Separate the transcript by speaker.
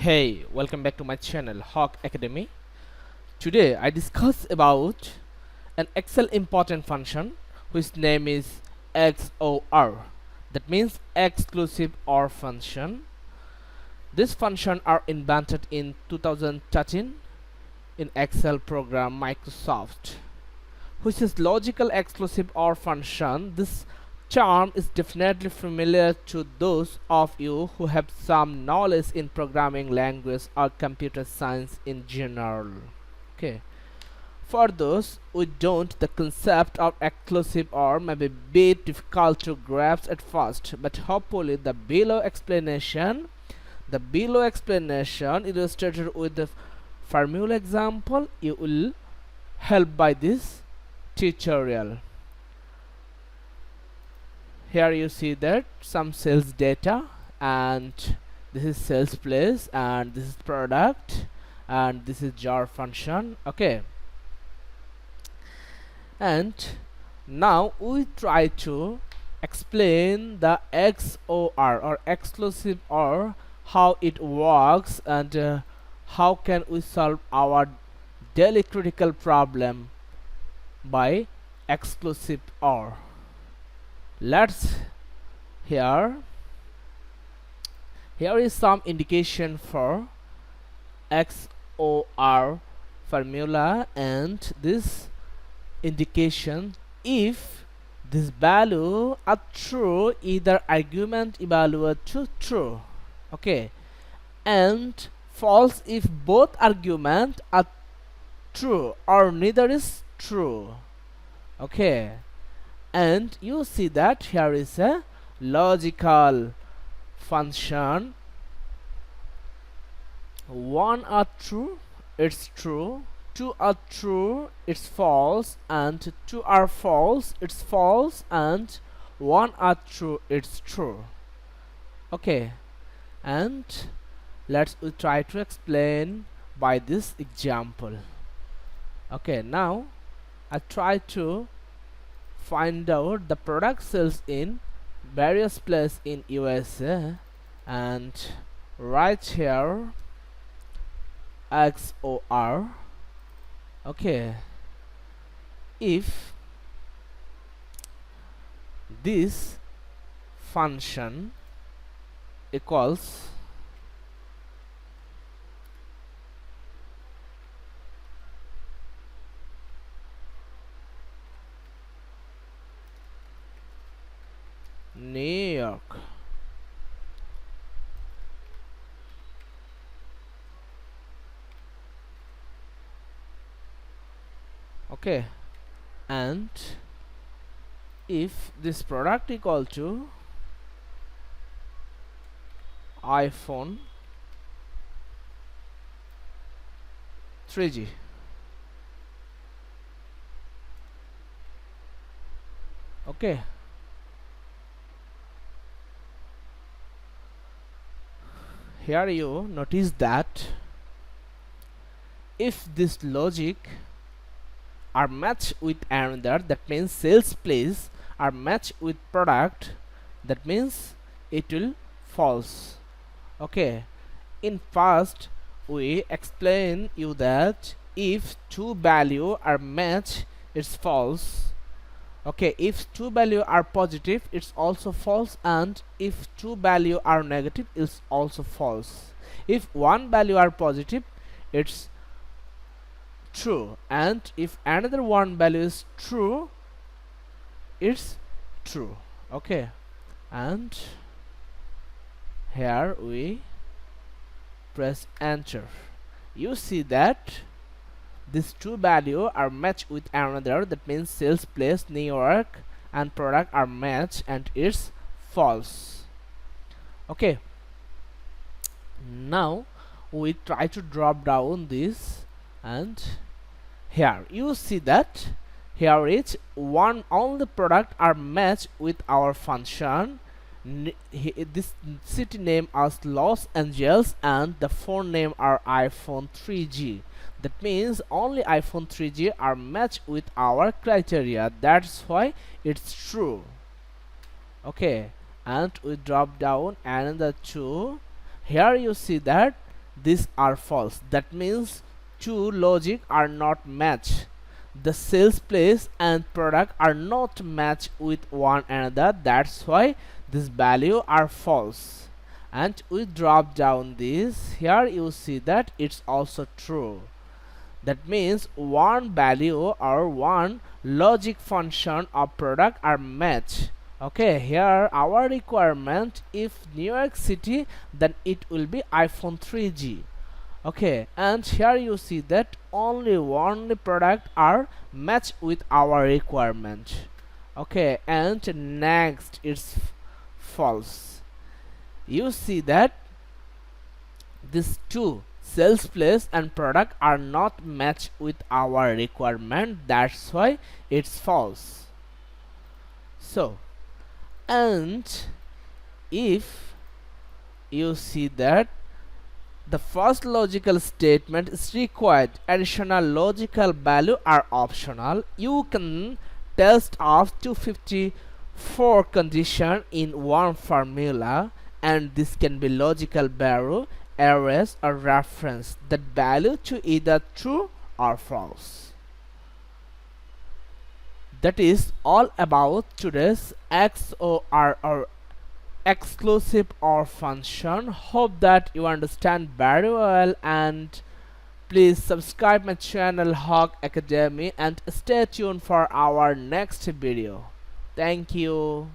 Speaker 1: Hey, welcome back to my channel Hawk Academy. Today I discuss about an Excel important function whose name is XOR. That means exclusive OR function. This function are invented in 2013 in Excel program Microsoft, which is logical exclusive OR function. This term is definitely familiar to those of you who have some knowledge in programming language or computer science in general. Okay, for those who don't, the concept of exclusive OR may be a bit difficult to grasp at first, but hopefully the below explanation illustrated with the formula example you will help by this tutorial. Here you see that some sales data, and this is sales place, and this is product, and this is jar function. Okay, and now we try to explain the XOR or exclusive OR, how it works, and how can we solve our daily critical problem by exclusive OR. Let's here is some indication for XOR formula, and this indication, if this value are true, either argument evaluate to true, okay, and false if both argument are true or neither is true. Okay, and you see that here is a logical function. One are true, it's true. Two are true, it's false. And two are false, it's false. And one are true, it's true. Okay, and let's try to explain by this example. Okay, now I try to find out the product sales in various places in USA, and right here XOR. Okay, if this function equals New York, okay, and if this product equal to iPhone 3G, okay, here you notice that if this logic are matched with another, that means sales place are matched with product, that means it will false. Okay, in past we explain you that if two value are matched, it's false. Okay, if two value are positive, it's also false, and if two value are negative, it's also false. If one value are positive, it's true, and if another one value is true, it's true. Okay, and here we press enter. You see that these two value are matched with another, that means sales place New York and product are matched, and it's false. Okay, now we try to drop down this, and here you see that here is one, all the product are matched with our function. This city name as Los Angeles, and the phone name are iPhone 3G. That means only iPhone 3G are matched with our criteria, that's why it's true. Okay, and we drop down another two. Here you see that these are false. That means two logic are not matched. The sales place and product are not matched with one another. That's why these value are false. And we drop down this. Here you see that it's also true. That means one value or one logic function of product are matched. Okay, here our requirement, if New York City, then it will be iPhone 3G. Okay, and here you see that only one product are matched with our requirement. Okay, and next it's false. You see that these two, sales place and product, are not matched with our requirement. That's why it's false. So, and if you see that the first logical statement is required, additional logical value are optional, you can test of 254 condition in one formula, and this can be logical value, errors or reference that value to either true or false. That is all about today's XOR or exclusive OR function. Hope that you understand very well, and please subscribe my channel Hawk Academy and stay tuned for our next video. Thank you.